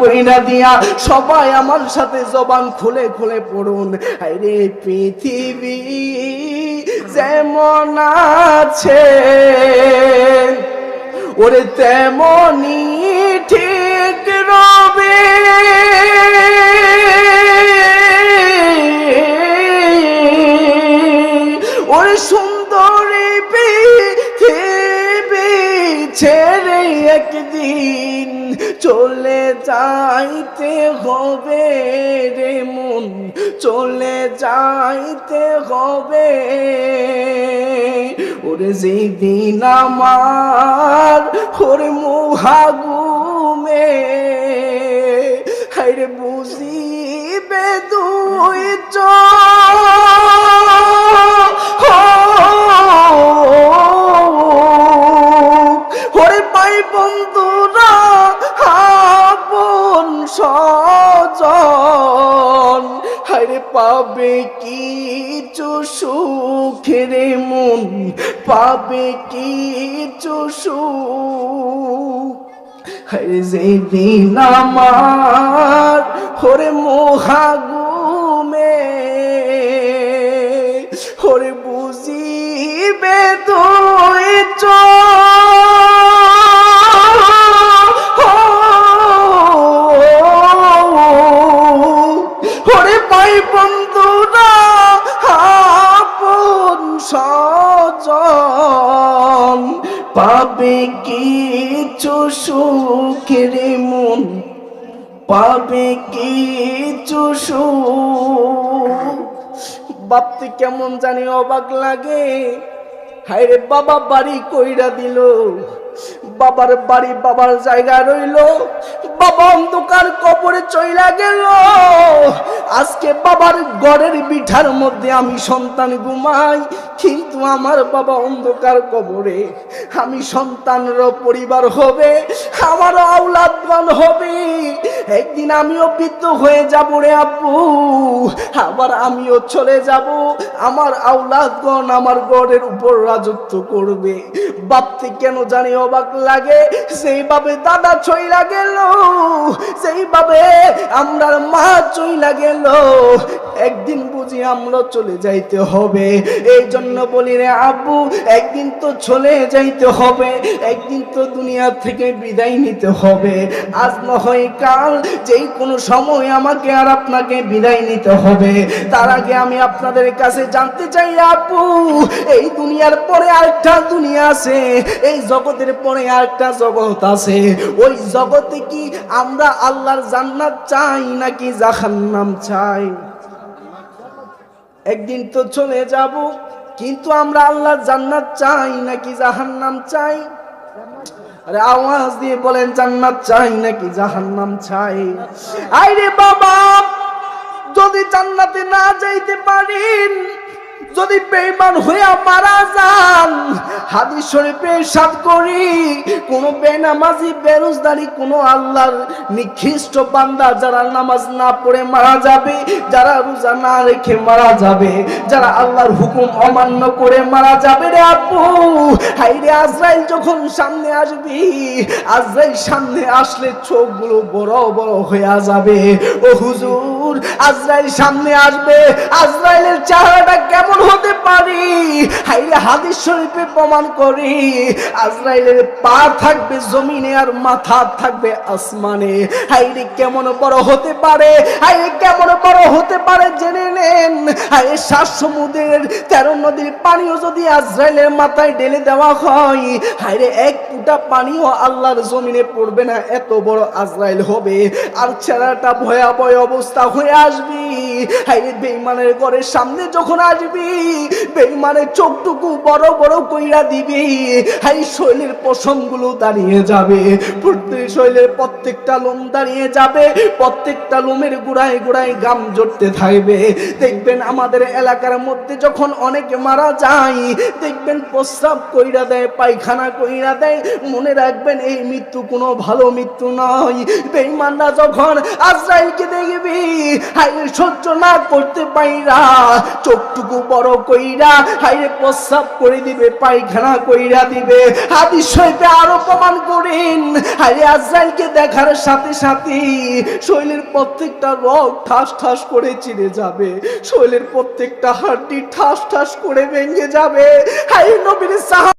কইরা দিয়া সবাই আমার সাথে জবান খুলে খুলে পড়ুন, আরে পৃথিবী যেমন আছে ওরে তেমনি ঠিক রবে, ওরে সুন্দরী পৃথিবী ছেড়ে একদিন চলে যাইতে হবে রে মন, চলে যাইতে হবে। ওরে যেদিন আমার ওরে মোহাগুমে হাইরে বুঝিবে দুই ওরে পাই বন্ধুরা আপন স্বজন, হাইরে পাবে কিছু সুখের মন, পাবে কিছু সুখ। হাইরে যেদিন আমার ওরে মোহাগুমে ওরে বুঝিবে দুই ওরে পাই বন্ধুরা আপন স্বজন, পাবে কিছু সুখের মন, পাবে কিছু সুখ। ভাবতে কেমন জানি অবাক লাগে, হায়রে বাবা বাড়ি কইরা দিল, বাবার বাড়ি বাবার জায়গা রইল, বাবা অন্ধকার কবরে চইলা গেল। আজকে বাবার ঘরের বিঠার মধ্যে আমি সন্তান ঘুমাই, কিন্তু আমার বাবা অন্ধকার কবরে। আমি সন্তানের পরিবার হবে, আমার আওলাদগণ হবে, একদিন আমিও বৃদ্ধ হয়ে যাব রে আব্বু, আবার আমিও চলে যাব, আমার আওলাদগণ আমার ঘরের উপর রাজত্ব করবে। ভাবতে কেন জানি অবাক লাগে, সেইভাবে দাদা চইলা গেল, সেইভাবে আমরা মা চইলা গেল, একদিন বুঝি আমরা চলে যাইতে হবে। এই জন্য বলি রে আব্বু, একদিন তো চলে যাইতে হবে, একদিন তো দুনিয়া থেকে বিদায় নিতে হবে। আজ না হয় কাল, যেই কোনো সময় আমাকে আর আপনাকে বিদায় নিতে হবে। তার আগে আমি আপনাদের কাছে জানতে চাই আব্বু, এই দুনিয়ার পরে আরেকটা দুনিয়া আছে, এই জগতের পরে আরেকটা জগৎ আছে। ওই জগতে কি আমরা আল্লাহর জান্নাত চাই নাকি জাহান্নাম চাই? একদিন তো চলে যাব, কিন্তু আমরা আল্লাহর জান্নাত চাই নাকি জাহান্নাম চাই? আরে আওয়াজ দিয়ে বলেন, জান্নাত চাই নাকি জাহান্নাম চাই? আইরে বাবা, যদি জান্নাতে না যাইতে পারেন, যদি বেঈমান হয়ে মারা যান, হাদিস শরীফে ইরশাদ করি, কোন বেনামাজি বেরোজদারি কোন আল্লাহর নিকৃষ্ট বান্দা যারা নামাজ না পড়ে মারা যাবে, যারা রোজা না রেখে মারা যাবে, যারা আল্লাহর হুকুম অমান্য করে মারা যাবে রে আব্বু, হায়রে আজরাইল যখন সামনে আসবি, আজরাইল সামনে আসলে চোখগুলো বড় বড় হয়ে যাবে। ও হুজুর, আজরাইল সামনে আসবে, আজরাইলের চেহারাটা কেমন হতে পারি? হায়রে হাদিস শরীফে প্রমাণ করি, আজরাইলের পা থাকবে জমিনে আর মাথা থাকবে আসমানে। হায়রে কেমন বড় হতে পারে, হায়রে কেমন বড় হতে পারে জেনে নেন। হায়রে 7 সমুদ্রের 13 নদীর পানিও যদি আজরাইলের মাথায় ঢেলে দেওয়া হয়, হায়রে 1 ফোঁটা পানিও আল্লাহর জমিনে পড়বে না, এত বড় আজরাইল হবে। আর চেহারাটা ভয়াবহ অবস্থা হয়ে আসবি। হায়রে বেঈমানের ঘরের সামনে যখন আসবি, বেঈমানের চোখটুকু বড় বড় কইরা দিবি, হাই শরীরের পশমগুলো দাঁড়িয়ে যাবে, শরীরের প্রত্যেকটা লোম দাঁড়িয়ে যাবে, প্রত্যেকটা লোমের গোড়ায় গোড়ায় গাম জড়তে থাকবে। দেখবেন আমাদের এলাকার মধ্যে যখন অনেকে মারা যায়, দেখবেন প্রস্রাব কইরা দেয়, পায়খানা কইরা দেয়, মনে রাখবেন এই মৃত্যু কোনো ভালো মৃত্যু নয়। বেঈমানরা যখন আজরাইলকে দেখবি, হাই সহ্য না করতে পাইরা চোখটুকু বড় কইরা কইরা হাইরে প্রস্রাব করে দিবে, পায়খানা কইরা দিবে। হাদিস শরীফে আরো প্রমাণ করেন, হাইরে আজরাইলকে দেখার সাথে সাথে শরীরের প্রত্যেকটা রগ ঠাস ঠাস করে চিরে যাবে, শরীরের প্রত্যেকটা হাড়টি ঠাস ঠাস করে ভেঙে যাবে। হাইরে নবীর সাহাবা